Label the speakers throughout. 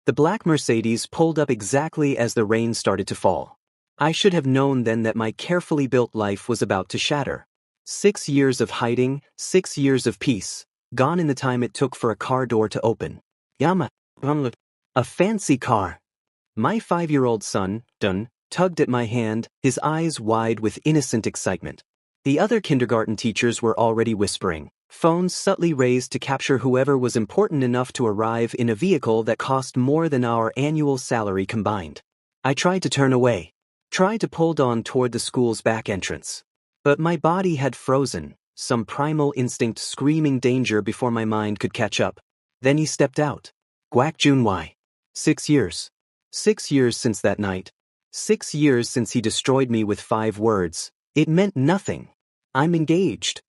Speaker 1: The black Mercedes pulled up exactly as the rain started to fall. I should have known then that my carefully built life was about to shatter. 6 years of hiding, 6 years of peace, gone in the time it took for a car door to open. Yama. A fancy car. My 5-year-old son, Dun, tugged at my hand, his eyes wide with innocent excitement. The other kindergarten teachers were already whispering, phones subtly raised to capture whoever was important enough to arrive in a vehicle that cost more than our annual salary combined. I tried to turn away, tried to pull Dawn toward the school's back entrance. But my body had frozen, some primal instinct screaming danger before my mind could catch up. Then he stepped out. Guak Junwei. 6 years. 6 years since that night. 6 years since he destroyed me with 5 words. It meant nothing. I'm engaged.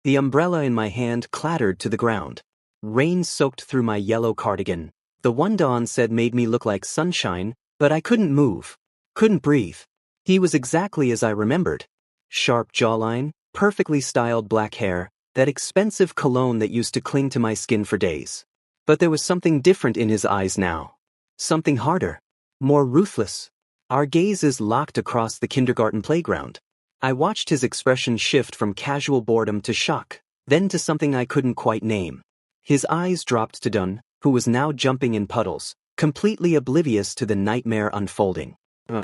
Speaker 1: The umbrella in my hand clattered to the ground. Rain soaked through my yellow cardigan. The one Dawn said made me look like sunshine, but I couldn't move. Couldn't breathe. He was exactly as I remembered. Sharp jawline, perfectly styled black hair, that expensive cologne that used to cling to my skin for days. But there was something different in his eyes now. Something harder. More ruthless. Our gazes locked across the kindergarten playground. I watched his expression shift from casual boredom to shock, then to something I couldn't quite name. His eyes dropped to Dun, who was now jumping in puddles, completely oblivious to the nightmare unfolding. No.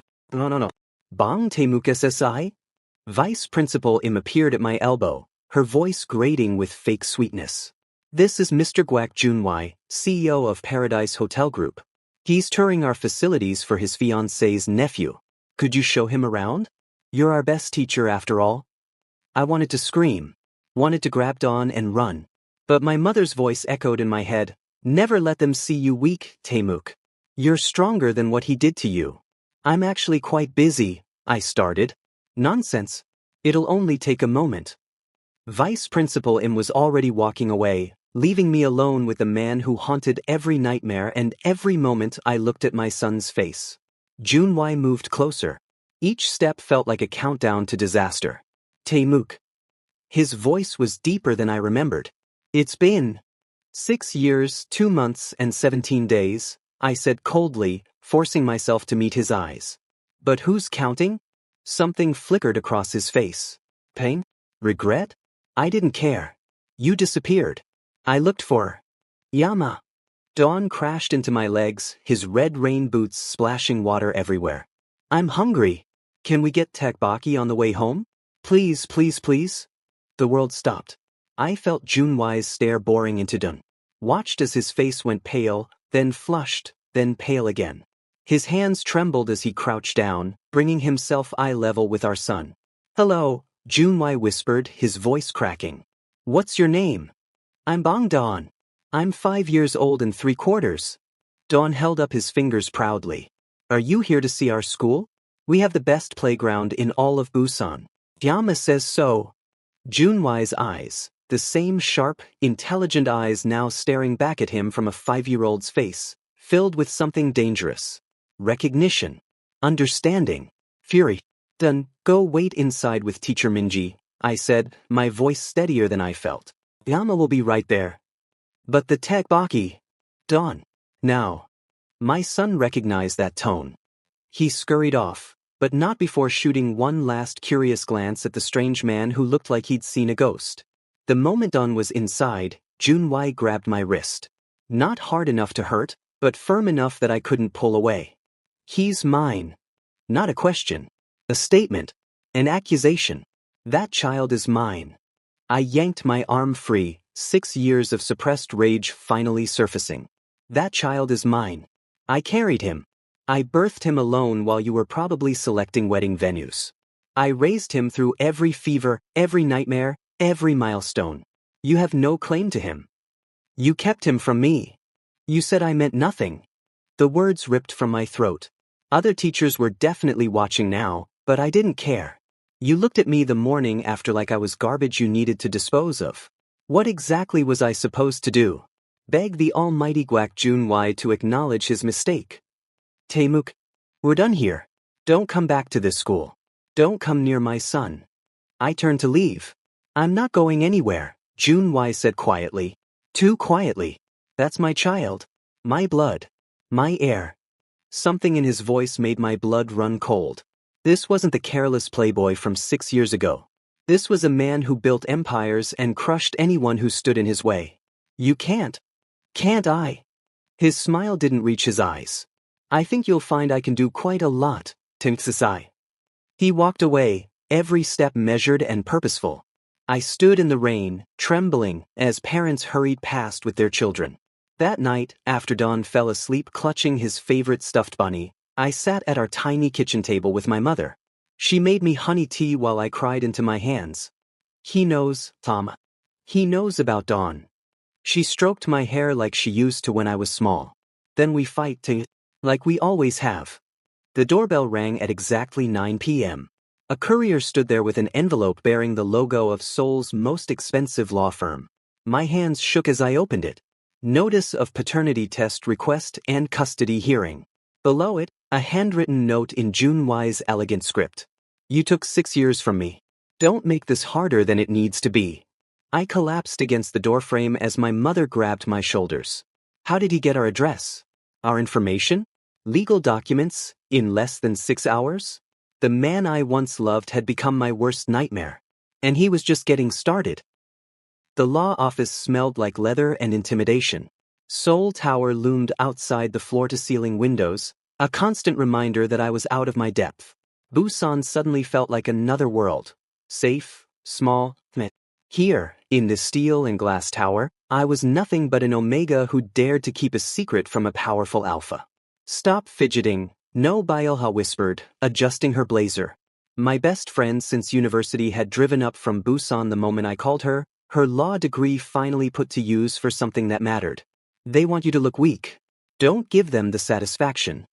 Speaker 1: Bang Taemuk SSI? Vice Principal Im appeared at my elbow, her voice grating with fake sweetness. This is Mr. Guak Junwei, CEO of Paradise Hotel Group. He's touring our facilities for his fiancée's nephew. Could you show him around? You're our best teacher after all. I wanted to scream, wanted to grab Dawn and run. But my mother's voice echoed in my head. Never let them see you weak, Taemuk. You're stronger than what he did to you. I'm actually quite busy, I started. Nonsense. It'll only take a moment. Vice Principal Im was already walking away, leaving me alone with the man who haunted every nightmare and every moment I looked at my son's face. Junwei moved closer. Each step felt like a countdown to disaster. Taemuk. His voice was deeper than I remembered. It's been 6 years, 2 months, and 17 days, I said coldly, forcing myself to meet his eyes. But who's counting? Something flickered across his face. Pain? Regret? I didn't care. You disappeared. I looked for Yama. Dawn crashed into my legs, his red rain boots splashing water everywhere. I'm hungry. Can we get tteokbokki on the way home? Please, please, please. The world stopped. I felt Junwei's stare boring into Dun. Watched as his face went pale, then flushed, then pale again. His hands trembled as he crouched down, bringing himself eye level with our son. Hello, Junwei whispered, his voice cracking. What's your name? I'm Bang Dawn. I'm 5 years old and 3/4. Dawn held up his fingers proudly. Are you here to see our school? We have the best playground in all of Busan. Yama says so. Junwei's eyes, the same sharp, intelligent eyes now staring back at him from a 5-year-old's face, filled with something dangerous. Recognition. Understanding. Fury. Dun, go wait inside with Teacher Minji, I said, my voice steadier than I felt. Yama will be right there. But the tteokbokki. Dawn. Now. My son recognized that tone. He scurried off, but not before shooting one last curious glance at the strange man who looked like he'd seen a ghost. The moment Dawn was inside, Junwei grabbed my wrist. Not hard enough to hurt, but firm enough that I couldn't pull away. He's mine. Not a question. A statement. An accusation. That child is mine. I yanked my arm free, 6 years of suppressed rage finally surfacing. That child is mine. I carried him. I birthed him alone while you were probably selecting wedding venues. I raised him through every fever, every nightmare, every milestone. You have no claim to him. You kept him from me. You said I meant nothing. The words ripped from my throat. Other teachers were definitely watching now, but I didn't care. You looked at me the morning after like I was garbage you needed to dispose of. What exactly was I supposed to do? Beg the almighty Guak Junwei to acknowledge his mistake. Taemuk, we're done here. Don't come back to this school. Don't come near my son. I turned to leave. I'm not going anywhere, Junwei said quietly. Too quietly. That's my child. My blood. My heir. Something in his voice made my blood run cold. This wasn't the careless playboy from 6 years ago. This was a man who built empires and crushed anyone who stood in his way. You can't. Can't I? His smile didn't reach his eyes. I think you'll find I can do quite a lot, Timsasai. He walked away, every step measured and purposeful. I stood in the rain, trembling, as parents hurried past with their children. That night, after Don fell asleep clutching his favorite stuffed bunny, I sat at our tiny kitchen table with my mother. She made me honey tea while I cried into my hands. He knows, Tom. He knows about Don. She stroked my hair like she used to when I was small. Then we fight like we always have. The doorbell rang at exactly 9 p.m. A courier stood there with an envelope bearing the logo of Seoul's most expensive law firm. My hands shook as I opened it. Notice of paternity test request and custody hearing. Below it, a handwritten note in Junwai's elegant script. You took 6 years from me. Don't make this harder than it needs to be. I collapsed against the doorframe as my mother grabbed my shoulders. How did he get our address? Our information? Legal documents? In less than 6 hours? The man I once loved had become my worst nightmare. And he was just getting started. The law office smelled like leather and intimidation. Seoul Tower loomed outside the floor-to-ceiling windows, a constant reminder that I was out of my depth. Busan suddenly felt like another world. Safe, small, Here, in the steel and glass tower, I was nothing but an omega who dared to keep a secret from a powerful alpha. Stop fidgeting, no, Byelha whispered, adjusting her blazer. My best friend since university had driven up from Busan the moment I called her law degree finally put to use for something that mattered. They want you to look weak. Don't give them the satisfaction.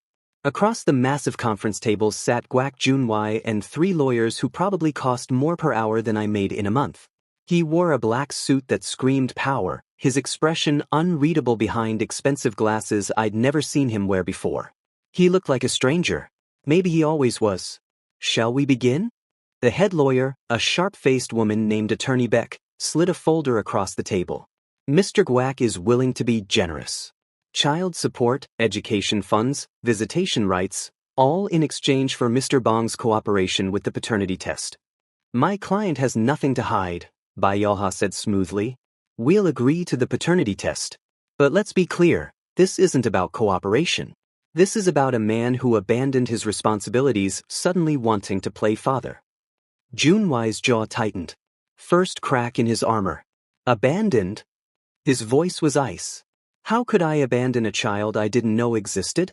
Speaker 1: Across the massive conference tables sat Guak Junwai and 3 lawyers who probably cost more per hour than I made in a month. He wore a black suit that screamed power, his expression unreadable behind expensive glasses I'd never seen him wear before. He looked like a stranger. Maybe he always was. Shall we begin? The head lawyer, a sharp-faced woman named Attorney Beck, slid a folder across the table. Mr. Guak is willing to be generous. Child support, education funds, visitation rights, all in exchange for Mr. Bong's cooperation with the paternity test. My client has nothing to hide, Byelha said smoothly. We'll agree to the paternity test. But let's be clear, this isn't about cooperation. This is about a man who abandoned his responsibilities, suddenly wanting to play father. Junwai's jaw tightened. First crack in his armor. Abandoned? His voice was ice. How could I abandon a child I didn't know existed?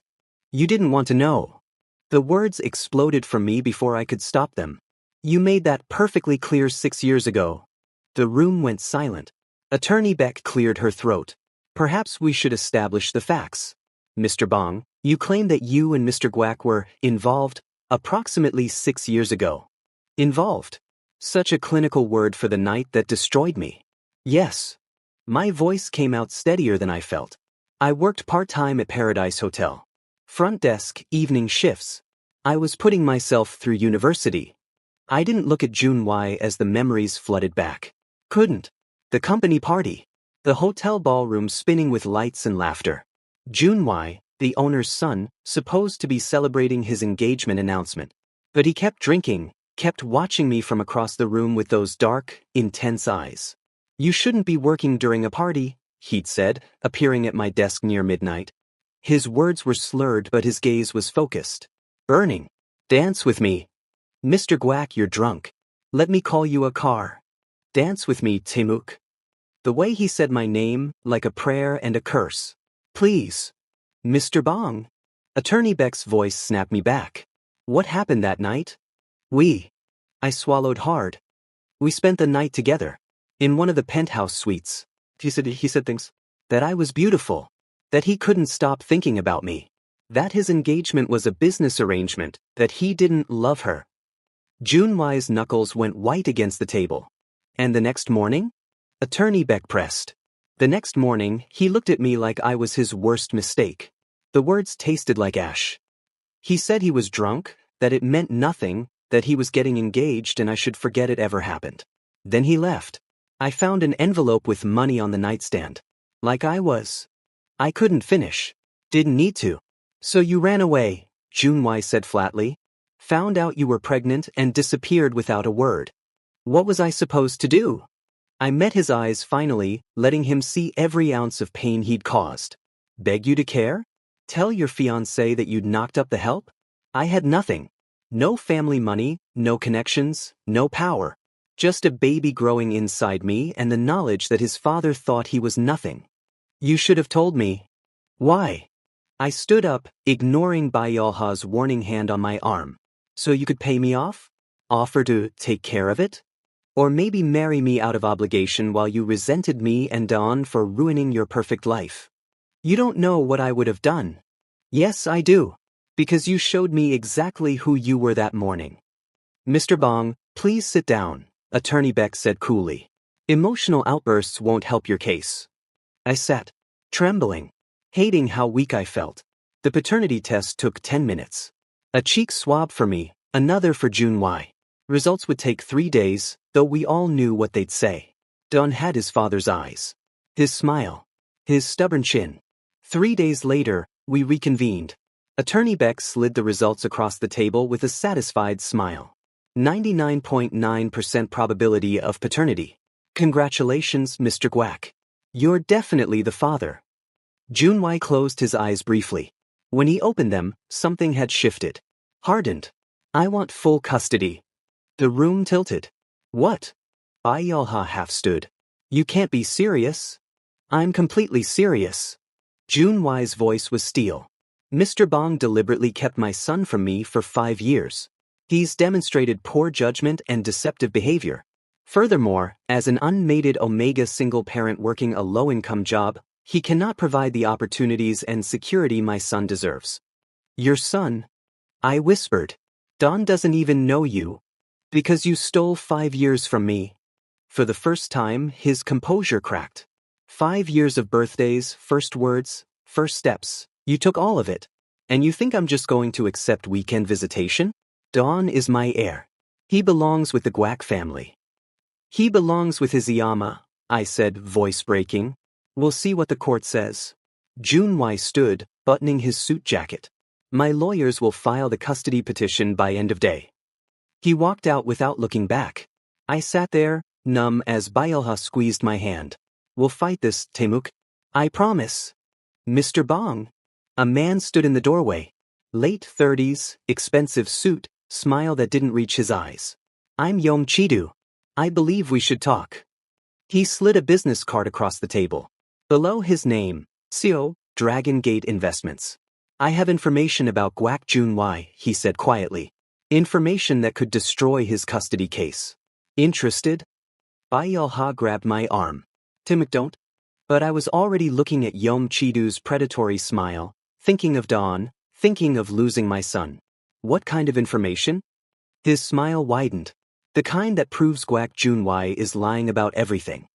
Speaker 1: You didn't want to know. The words exploded from me before I could stop them. You made that perfectly clear 6 years ago. The room went silent. Attorney Beck cleared her throat. Perhaps we should establish the facts. Mr. Bong, you claim that you and Mr. Guak were involved approximately 6 years ago. Involved? Such a clinical word for the night that destroyed me. Yes. My voice came out steadier than I felt. I worked part-time at Paradise Hotel. Front desk, evening shifts. I was putting myself through university. I didn't look at Junwai as the memories flooded back. Couldn't. The company party. The hotel ballroom spinning with lights and laughter. Junwai, the owner's son, supposed to be celebrating his engagement announcement. But he kept drinking, kept watching me from across the room with those dark, intense eyes. You shouldn't be working during a party, he'd said, appearing at my desk near midnight. His words were slurred but his gaze was focused. Burning. Dance with me. Mr. Guak, you're drunk. Let me call you a car. Dance with me, Timuk. The way he said my name, like a prayer and a curse. Please. Mr. Bong. Attorney Beck's voice snapped me back. What happened that night? I swallowed hard. We spent the night together. In one of the penthouse suites. He said things. That I was beautiful. That he couldn't stop thinking about me. That his engagement was a business arrangement. That he didn't love her. Junwai's knuckles went white against the table. And the next morning? Attorney Beck pressed. The next morning, he looked at me like I was his worst mistake. The words tasted like ash. He said he was drunk, that it meant nothing, that he was getting engaged and I should forget it ever happened. Then he left. I found an envelope with money on the nightstand. Like I couldn't finish. Didn't need to. So you ran away, Junwei said flatly. Found out you were pregnant and disappeared without a word. What was I supposed to do? I met his eyes finally, letting him see every ounce of pain he'd caused. Beg you to care? Tell your fiancé that you'd knocked up the help? I had nothing. No family money, no connections, no power. Just a baby growing inside me and the knowledge that his father thought he was nothing. You should have told me. Why? I stood up, ignoring Bayalha's warning hand on my arm. So you could pay me off? Offer to take care of it? Or maybe marry me out of obligation while you resented me and Dawn for ruining your perfect life. You don't know what I would have done. Yes, I do. Because you showed me exactly who you were that morning. Mr. Bong, please sit down, Attorney Beck said coolly. Emotional outbursts won't help your case. I sat, trembling, hating how weak I felt. The paternity test took 10 minutes. A cheek swab for me, another for Junwei. Results would take 3 days, though we all knew what they'd say. Don had his father's eyes, his smile, his stubborn chin. 3 days later, we reconvened. Attorney Beck slid the results across the table with a satisfied smile. 99.9% probability of paternity. Congratulations, Mr. Guac. You're definitely the father. Junwei closed his eyes briefly. When he opened them, something had shifted. Hardened. I want full custody. The room tilted. What? Bayalha half stood. You can't be serious. I'm completely serious. Junwei's voice was steel. Mr. Bong deliberately kept my son from me for 5 years. He's demonstrated poor judgment and deceptive behavior. Furthermore, as an unmated Omega single parent working a low-income job, he cannot provide the opportunities and security my son deserves. Your son? I whispered. Don doesn't even know you. Because you stole 5 years from me. For the first time, his composure cracked. 5 years of birthdays, first words, first steps. You took all of it. And you think I'm just going to accept weekend visitation? Don is my heir. He belongs with the Guac family. He belongs with his Iyama, I said, voice breaking. We'll see what the court says. Junwei stood, buttoning his suit jacket. My lawyers will file the custody petition by end of day. He walked out without looking back. I sat there, numb as Bayalha squeezed my hand. We'll fight this, Temuk. I promise. Mr. Bong. A man stood in the doorway. Late 30s, expensive suit, smile that didn't reach his eyes. I'm Yom Chidu. I believe we should talk. He slid a business card across the table. Below his name, Seo, Dragon Gate Investments. I have information about Guac Junwei, he said quietly. Information that could destroy his custody case. Interested? Bayalha grabbed my arm. Timok, don't. But I was already looking at Yom Chidu's predatory smile, thinking of Dawn, thinking of losing my son. What kind of information? His smile widened. The kind that proves Guac Junwei is lying about everything.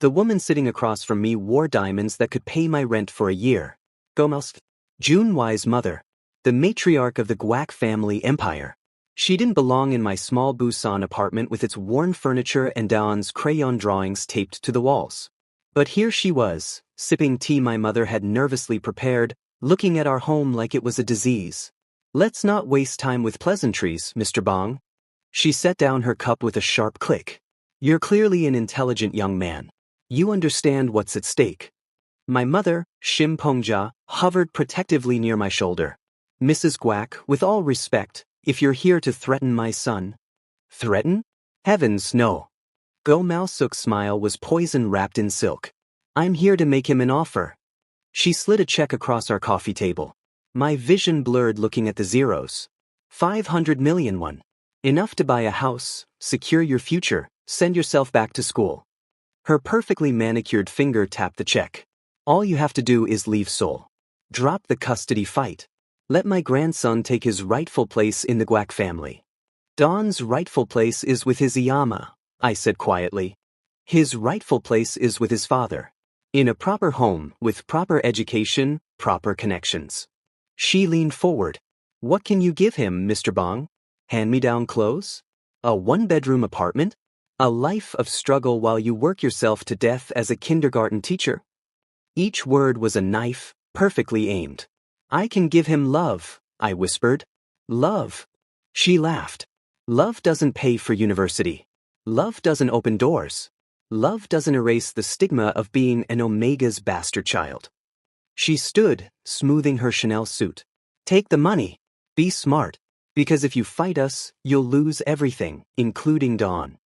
Speaker 1: The woman sitting across from me wore diamonds that could pay my rent for a year. Gomels. Junwei's mother. The matriarch of the Guac family empire. She didn't belong in my small Busan apartment with its worn furniture and Dawn's crayon drawings taped to the walls. But here she was, sipping tea my mother had nervously prepared, looking at our home like it was a disease. Let's not waste time with pleasantries, Mr. Bong. She set down her cup with a sharp click. You're clearly an intelligent young man. You understand what's at stake. My mother, Shim Pongja, hovered protectively near my shoulder. Mrs. Guac, with all respect, if you're here to threaten my son. Threaten? Heavens, no. Go Mao Suk's smile was poison wrapped in silk. I'm here to make him an offer. She slid a check across our coffee table. My vision blurred looking at the zeros. 500 million won. Enough to buy a house, secure your future, send yourself back to school. Her perfectly manicured finger tapped the check. All you have to do is leave Seoul. Drop the custody fight. Let my grandson take his rightful place in the Guac family. Don's rightful place is with his Iyama, I said quietly. His rightful place is with his father. In a proper home, with proper education, proper connections. She leaned forward. What can you give him, Mr. Bong? Hand-me-down clothes? A one-bedroom apartment? A life of struggle while you work yourself to death as a kindergarten teacher? Each word was a knife, perfectly aimed. I can give him love, I whispered. Love. She laughed. Love doesn't pay for university. Love doesn't open doors. Love doesn't erase the stigma of being an Omega's bastard child. She stood, smoothing her Chanel suit. Take the money. Be smart. Because if you fight us, you'll lose everything, including Dawn.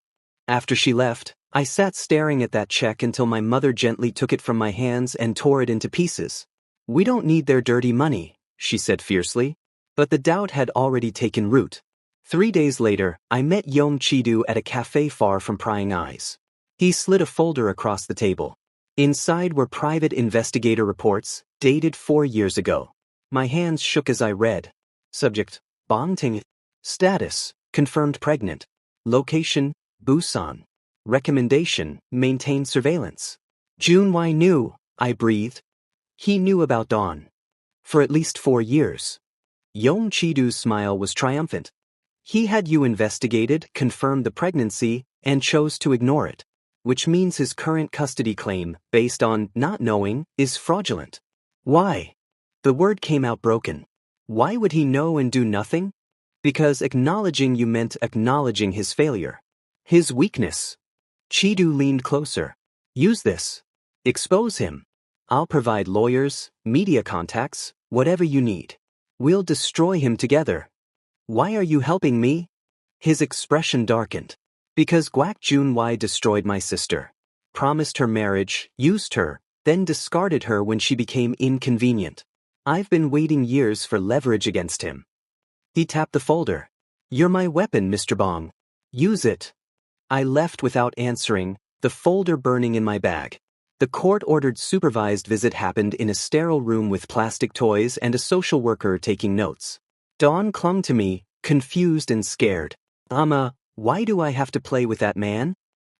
Speaker 1: After she left, I sat staring at that check until my mother gently took it from my hands and tore it into pieces. We don't need their dirty money, she said fiercely. But the doubt had already taken root. 3 days later, I met Yong Chidu at a cafe far from prying eyes. He slid a folder across the table. Inside were private investigator reports, dated 4 years ago. My hands shook as I read. Subject, Bong Ting. Status, confirmed pregnant. Location, Busan. Recommendation, maintain surveillance. Junwei knew, I breathed. He knew about Dawn. For at least 4 years. Yong Chidu's smile was triumphant. He had you investigated, confirmed the pregnancy, and chose to ignore it. Which means his current custody claim, based on not knowing, is fraudulent. Why? The word came out broken. Why would he know and do nothing? Because acknowledging you meant acknowledging his failure. His weakness. Chidu leaned closer. Use this. Expose him. I'll provide lawyers, media contacts, whatever you need. We'll destroy him together. Why are you helping me? His expression darkened. Because Guak Junwei destroyed my sister. Promised her marriage, used her, then discarded her when she became inconvenient. I've been waiting years for leverage against him. He tapped the folder. You're my weapon, Mr. Bong. Use it. I left without answering, the folder burning in my bag. The court-ordered supervised visit happened in a sterile room with plastic toys and a social worker taking notes. Dawn clung to me, confused and scared. Why do I have to play with that man?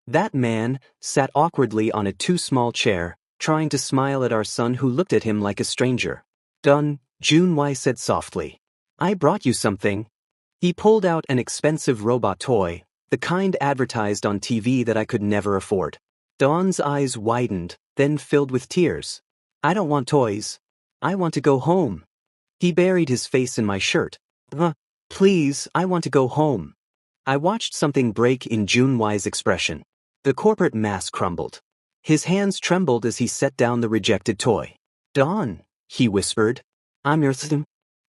Speaker 1: That man sat awkwardly on a too small chair, trying to smile at our son who looked at him like a stranger. Done, Junwei said softly. I brought you something. He pulled out an expensive robot toy, the kind advertised on TV that I could never afford. Dawn's eyes widened, then filled with tears. I don't want toys. I want to go home. He buried his face in my shirt. Please, I want to go home. I watched something break in Junwei's expression. The corporate mask crumbled. His hands trembled as he set down the rejected toy. Dawn, he whispered. I'm your th.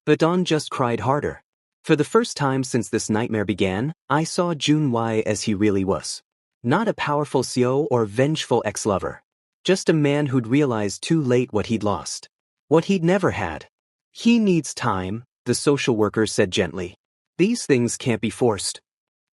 Speaker 1: But Dawn just cried harder. For the first time since this nightmare began, I saw Junwei as he really was. Not a powerful CEO or vengeful ex-lover. Just a man who'd realized too late what he'd lost. What he'd never had. He needs time, the social worker said gently. These things can't be forced.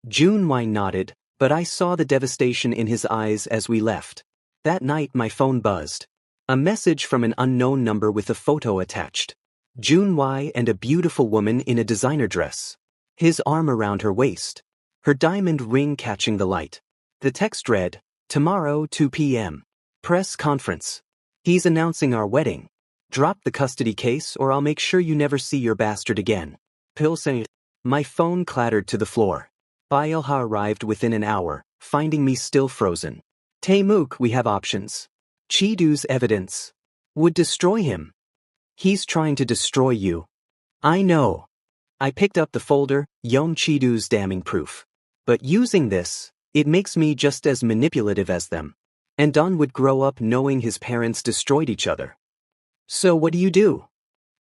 Speaker 1: Junwei nodded, but I saw the devastation in his eyes as we left. That night my phone buzzed. A message from an unknown number with a photo attached. Junwei and a beautiful woman in a designer dress. His arm around her waist. Her diamond ring catching the light. The text read, tomorrow 2 p.m. Press conference. He's announcing our wedding. Drop the custody case or I'll make sure you never see your bastard again. Pilsen. My phone clattered to the floor. Bailha arrived within an hour, finding me still frozen. Taemook, we have options. Chidu's evidence would destroy him. He's trying to destroy you. I know. I picked up the folder, Yong Chidu's damning proof. But using this, it makes me just as manipulative as them. And Don would grow up knowing his parents destroyed each other. So what do you do?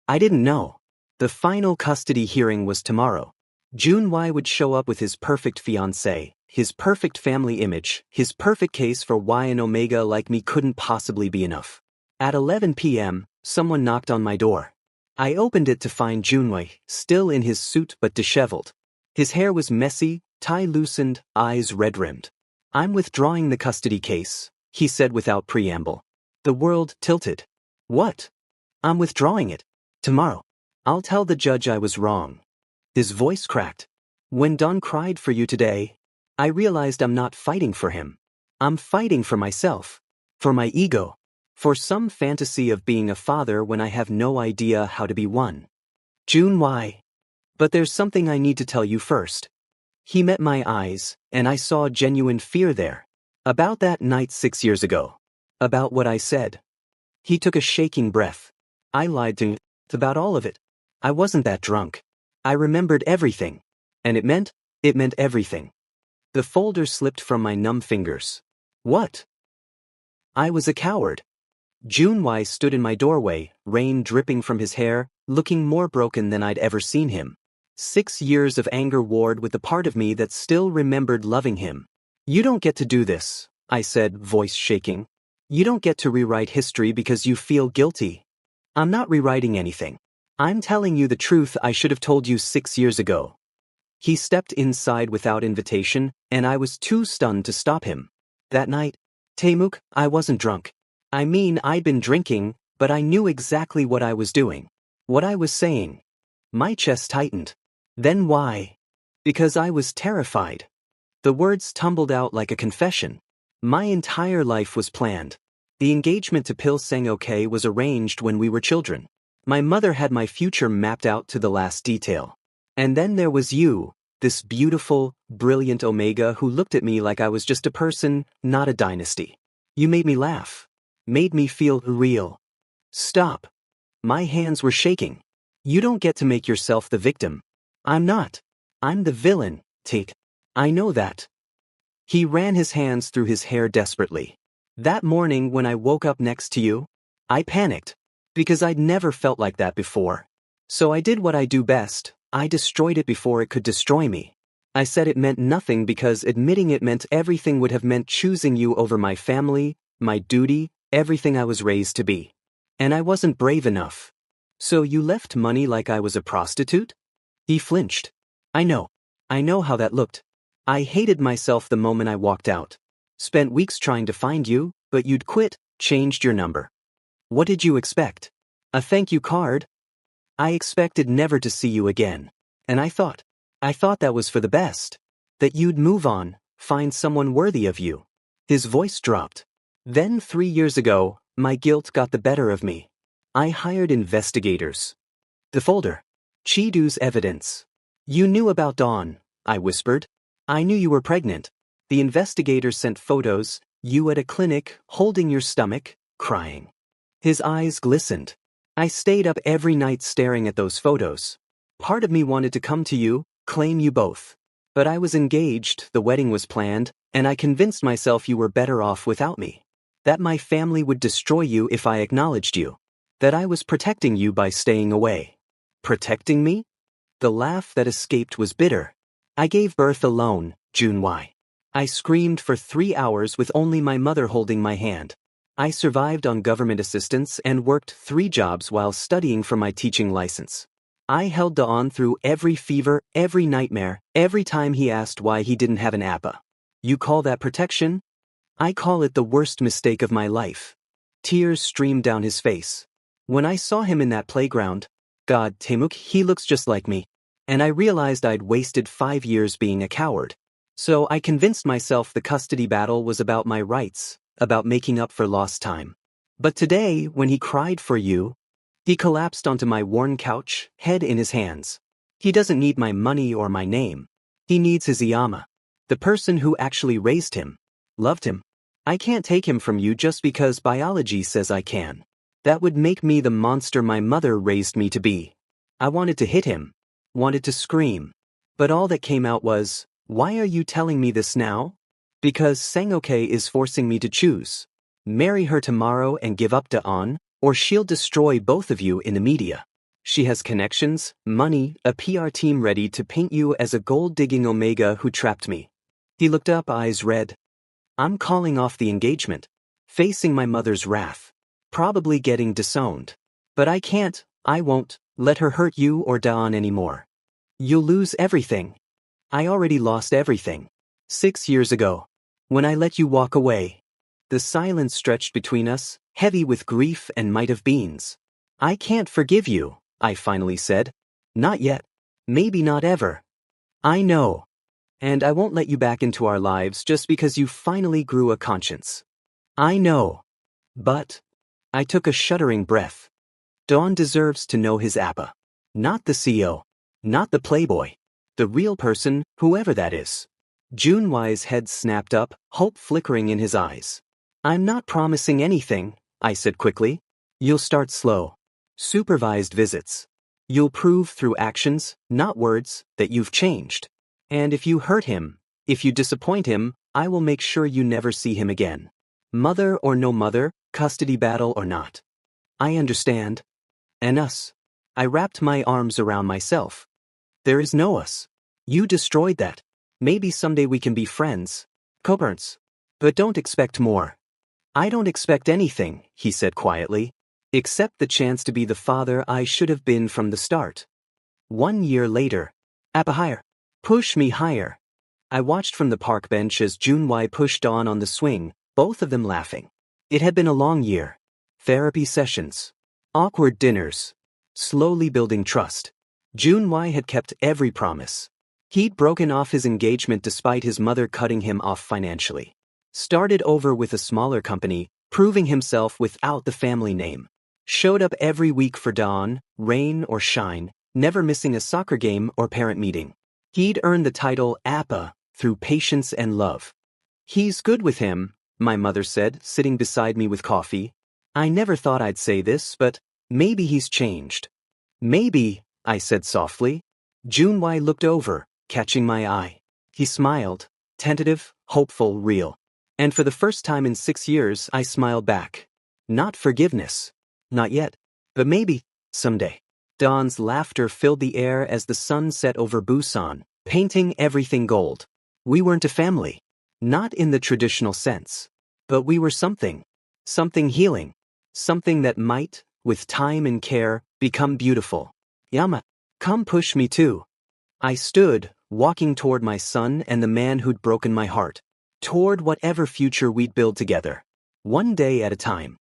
Speaker 1: I didn't know. The final custody hearing was tomorrow. Junwei would show up with his perfect fiancé, his perfect family image, his perfect case for why an Omega like me couldn't possibly be enough. At 11 p.m., someone knocked on my door. I opened it to find Junwei, still in his suit but disheveled. His hair was messy, tie loosened, eyes red-rimmed. I'm withdrawing the custody case, he said without preamble. The world tilted. What? I'm withdrawing it. Tomorrow. I'll tell the judge I was wrong. His voice cracked. When Don cried for you today, I realized I'm not fighting for him. I'm fighting for myself. For my ego. For some fantasy of being a father when I have no idea how to be one. Junwei. But there's something I need to tell you first. He met my eyes, and I saw genuine fear there. About that night 6 years ago. About what I said. He took a shaking breath. I lied to you about all of it. I wasn't that drunk. I remembered everything. And it meant everything. The folder slipped from my numb fingers. What? I was a coward. Junwei stood in my doorway, rain dripping from his hair, looking more broken than I'd ever seen him. 6 years of anger warred with the part of me that still remembered loving him. You don't get to do this, I said, voice shaking. You don't get to rewrite history because you feel guilty. I'm not rewriting anything. I'm telling you the truth I should have told you 6 years ago. He stepped inside without invitation, and I was too stunned to stop him. That night, Taemuk, I wasn't drunk. I mean, I'd been drinking, but I knew exactly what I was doing. What I was saying. My chest tightened. Then why? Because I was terrified. The words tumbled out like a confession. My entire life was planned. The engagement to Pil Sang-ok was arranged when we were children. My mother had my future mapped out to the last detail. And then there was you, this beautiful, brilliant Omega who looked at me like I was just a person, not a dynasty. You made me laugh. Made me feel real. Stop. My hands were shaking. You don't get to make yourself the victim. I'm not. I'm the villain, Tate. I know that. He ran his hands through his hair desperately. That morning when I woke up next to you, I panicked. Because I'd never felt like that before. So I did what I do best. I destroyed it before it could destroy me. I said it meant nothing because admitting it meant everything would have meant choosing you over my family, my duty, everything I was raised to be. And I wasn't brave enough. So you left money like I was a prostitute? He flinched. I know how that looked. I hated myself the moment I walked out. Spent weeks trying to find you, but you'd quit, changed your number. What did you expect? A thank you card? I expected never to see you again. And I thought that was for the best. That you'd move on, find someone worthy of you. His voice dropped. Then 3 years ago, my guilt got the better of me. I hired investigators. The folder. Chidu's evidence. You knew about Dawn, I whispered. I knew you were pregnant. The investigators sent photos, you at a clinic, holding your stomach, crying. His eyes glistened. I stayed up every night staring at those photos. Part of me wanted to come to you, claim you both. But I was engaged, the wedding was planned, and I convinced myself you were better off without me. That my family would destroy you if I acknowledged you. That I was protecting you by staying away. Protecting me? The laugh that escaped was bitter. I gave birth alone, Junwei. I screamed for 3 hours with only my mother holding my hand. I survived on government assistance and worked 3 jobs while studying for my teaching license. I held Dawn through every fever, every nightmare, every time he asked why he didn't have an APA. You call that protection? I call it the worst mistake of my life. Tears streamed down his face. When I saw him in that playground, God, Taemuk, he looks just like me. And I realized I'd wasted 5 years being a coward. So I convinced myself the custody battle was about my rights, about making up for lost time. But today, when he cried for you, he collapsed onto my worn couch, head in his hands. He doesn't need my money or my name. He needs his Iyama, the person who actually raised him, loved him. I can't take him from you just because biology says I can. That would make me the monster my mother raised me to be. I wanted to hit him, wanted to scream. But all that came out was, why are you telling me this now? Because Sang-ok is forcing me to choose. Marry her tomorrow and give up Dawn, or she'll destroy both of you in the media. She has connections, money, a PR team ready to paint you as a gold-digging Omega who trapped me. He looked up, eyes red. I'm calling off the engagement, facing my mother's wrath, probably getting disowned. But I won't, let her hurt you or Dawn anymore. You'll lose everything. I already lost everything. 6 years ago. When I let you walk away. The silence stretched between us, heavy with grief and might have beens. I can't forgive you, I finally said. Not yet. Maybe not ever. I know. And I won't let you back into our lives just because you finally grew a conscience. I know. But I took a shuddering breath. Dawn deserves to know his APA. Not the CEO. Not the Playboy. The real person, whoever that is. Junwei's head snapped up, hope flickering in his eyes. I'm not promising anything, I said quickly. You'll start slow. Supervised visits. You'll prove through actions, not words, that you've changed. And if you hurt him, if you disappoint him, I will make sure you never see him again. Mother or no mother, custody battle or not. I understand. And us. I wrapped my arms around myself. There is no us. You destroyed that. Maybe someday we can be friends. Co-parents. But don't expect more. I don't expect anything, he said quietly. Except the chance to be the father I should have been from the start. 1 year later. Appa higher. Push me higher. I watched from the park bench as Junwei pushed on the swing, both of them laughing. It had been a long year. Therapy sessions. Awkward dinners. Slowly building trust. Junwei had kept every promise. He'd broken off his engagement despite his mother cutting him off financially. Started over with a smaller company, proving himself without the family name. Showed up every week for dawn, rain or shine, never missing a soccer game or parent meeting. He'd earned the title Appa through patience and love. He's good with him, my mother said, sitting beside me with coffee. I never thought I'd say this, but maybe he's changed. Maybe, I said softly. Junwei looked over, catching my eye. He smiled, tentative, hopeful, real. And for the first time in 6 years, I smiled back. Not forgiveness. Not yet. But maybe, someday. Dawn's laughter filled the air as the sun set over Busan, painting everything gold. We weren't a family. Not in the traditional sense. But we were something. Something healing. Something that might, with time and care, become beautiful. Yama, come push me too. I stood, walking toward my son and the man who'd broken my heart. Toward whatever future we'd build together. 1 day at a time.